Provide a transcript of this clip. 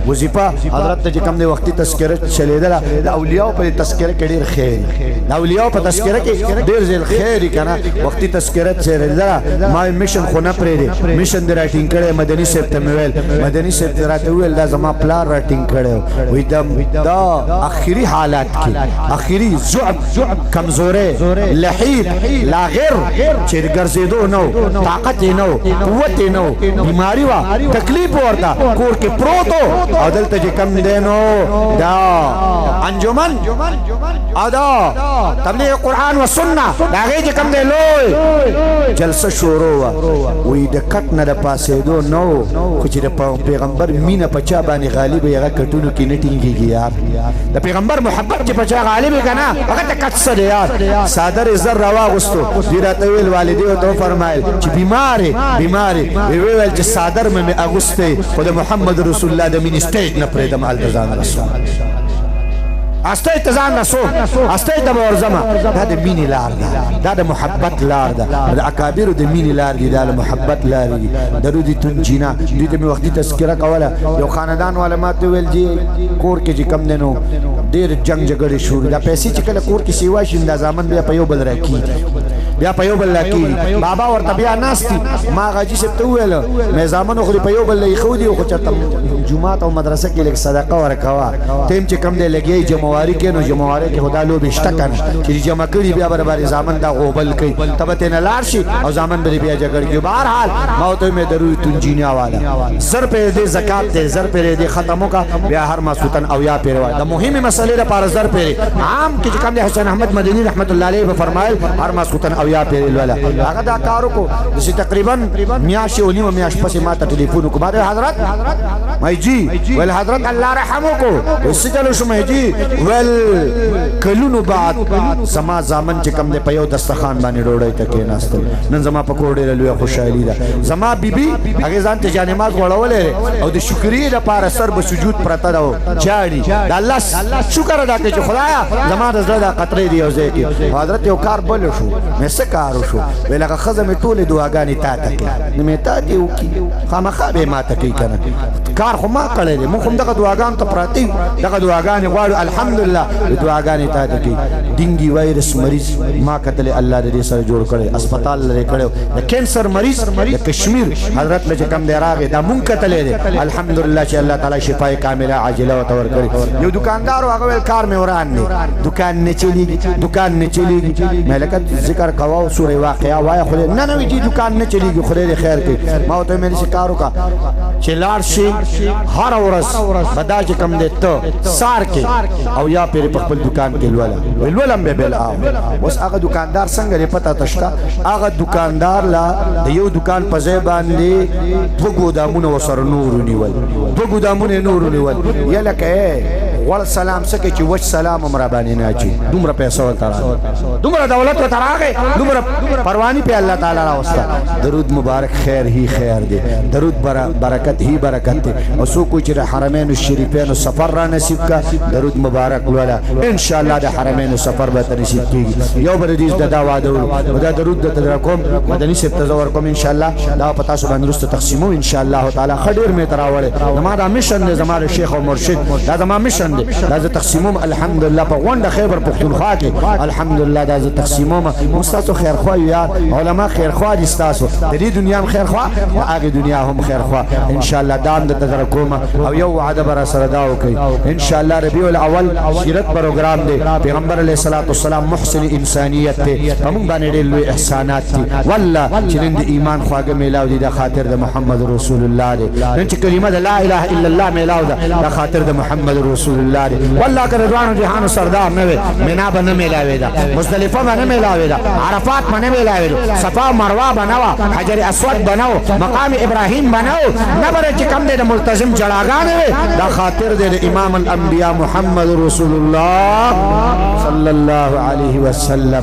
وظیفه حضرت ته کم دی وختي تذکره چلیدله د اولیاء په تذکره کې ډیر خیر د اولیاء په تذکره کې ډیر زل خیر کنه وختي تذکره چلیدله ما میشن خو نه پرې دی میشن د راټینګ کړي مدني صاحب ته ویل مدني صاحب راته ویل دا زما پلان راټینګ کړي وې دا اخري حالات کې اخري ضعف کمزوري لحید لاغر چې ګرځېدو نو طاقت نو قوت نو بیماری وا تکلیف ورته کور کې پروت او دلته چې کم دینو دا انجمن ادا تبلیغ قرآن و سنة دا غي چې کم دی لوی جلسه شروع وي د کټ نه د پاسېدو نو خو چې د پیغمبر مینه په چا باندې غالب یې هغه کټونو کې نه ټینګېږي یار د پیغمبر محبت چې په چا غالب که نه هغه ته کټ څه دی یار صادر زر راواغوستو دوی راته ویل والدې ورته وفرمایل چې بیمارې ویل چې صادر مې اغوستی خو د محمد رسول الله د مینې سټیج نه پرېږدم هلته ځان رسوم استه ځان رسوم استه ته به ورځمه دا د مینې لار ده دا د محبت لار ده د اکابرو د مینې لار دي دا د محبت لار دي درود تنجینا دوی ته مې وختي تذکره کوله یو خاندان والا ما ته ویل جی کور کې چې کم دی نو ډېر جنګ جګړې شروع دا پیسې چې کله کور کې سیوا شي دا زامن بیا په یو بل راکېږي بیا په یو بل راکېږي بابا ورته بیا ناستي ما غاجي صاحب ته وویل مې زامنو خو په یو بل ایښودي خو چېرته جومات او مدرسه کې لږ صدقه ورکوه ته هم چې کم دی لګیې جمعواري کې نو جمعواري کې خو دا لوبې شته که نه چې جمع کړي بیا برابرې زامن دا غوبل کوي ته به ترې نه لاړ شي او زامن به بیا جګړه کوي بهرحال ما ورته مې درود تنجینیا والا زر پرې دې زکات دی زر پرې دې ختم وکړه بیا هر ماسوتن او یا پرې وایه د مهمې مسلې لپاره زر پرې عام کې چې کم دی حسین احمد مدني رحمت الله علیه به فرمایل هر ماسوتن او یا پرې لوله هغه دا کار وکړو چې تقریبا میاشتې او نیمه میاشت پسې ما ته ټلیفون وکړو ما ته حضرت مای جی ویل حضرت الله رحم وکړو وسې چلو شو مای جی ویل کلونو بعد زما زامن چې کم دی په یو دسترخوان باندې ډوډۍ ته کېناستل نن زما په کور ډېره لویه خوشحالي ده زما بیبي هغې ځان ته جانماز غوړولی او د شکرې لپاره سر به سجود پرته ده جاړي د الله شکر ادا کوي چې خدایه زما د زړه دا قطرې دی یو ځای کې حضرت یو کار بل شو مې څه کار وشو ویل هغه ښځه مې ټولې دعاګانې تا ته کوي نو مې تا دې وکړي خامخا به یې ما ته کوي که نه کار خو ما کړی دی موږ هم دغه دعاګانو ته پراته یو دغه دعاګانې غواړو الحمدلله دعاګانې تا ته کوي ډینګي وایرس مریض ما کتلی الله د دې سره جوړ کړی اسپتال لرې کړی د کینسر مریض د کشمیر حضرت له چې کم دی راغی دا مونږ کتلی دی الحمدلله چې الله تعالی شفای کامله عاجله ورته ورکړي یو دکاندار و هغه ویل کار مې وران دی دکان نه چلیږي مې لکه ذکر کوه او سورې واقعه وایه خدای نه نه وي جي دکان نه چلیږي خدای دې خیر کوي ما ورته ویل چې کار وکړه چې لاړ شي هر ورځ به دا چې کم دی ته سار کې او یا پرې په خپل دکان کې لولم به بل اوس هغه دکاندار څنګه دی پته ته شته هغه دکاندار لا د یو دکان په ځای باندې دوه ګودامونه ورسره نور ونیول دوه ګودامونه نور ونیول یا لکه غوړ سلام سکه چې وچ سلام هم را باندې نه اچي دومره پیسه ورته راغی دومره دولت ورته راغی دومره پرواني په الله تعالی راوسته درود مبارک خیر هی خیر دی درود برکت هی برکت دی او څوک چې د حرمین الشریفین سفر را نصیب کا درود مبارک لولا ان شاء الله د حرمین سفر به نصیب کیږي یو بل دې د دا وعده دا درود د تدرکم مدني صاحب تزور کوم ان شاء الله دا پتا سو باندې رسته تقسیمو ان شاء الله تعالی خډیر می تراوله زما دا میشن دی زما شیخ او مرشد دا زما میشن دی دا تقسیموم الحمدلله په غونډه خیبر پختونخوا کې الحمدلله دا تقسیموم مستاسو خیر خوا یار علما خیر خوا دي تاسو د دې دنیا هم خیر خوا او هغه دنیا هم خیر خوا ان شاء الله دام د تدرکوم او یو وعده بر سره دا وکي ان شاء الله ربيع الاول سیرت پروګرام دی پیغمبر علیه الصلاۃ والسلام محسن انسانیت دی هم باندې لوی احسانات دي والله چې نن د ایمان خواږه میلاو دي د خاطر د محمد رسول الله دی نن چې کلمه لا اله الا الله میلاو ده د خاطر د محمد رسول الله والله که رضوان جهان سردار نه وي مینا به نه میلاوي دا مزدلفه به نه میلاوي دا عرفات به نه میلاوي صفا مروه به نه حجر اسود به نه مقام ابراهیم به نه نه به چې کم دی د ملتزم جړاګانې وي دا خاطر دی د امام الانبیاء محمد رسول الله صلی الله علیه وسلم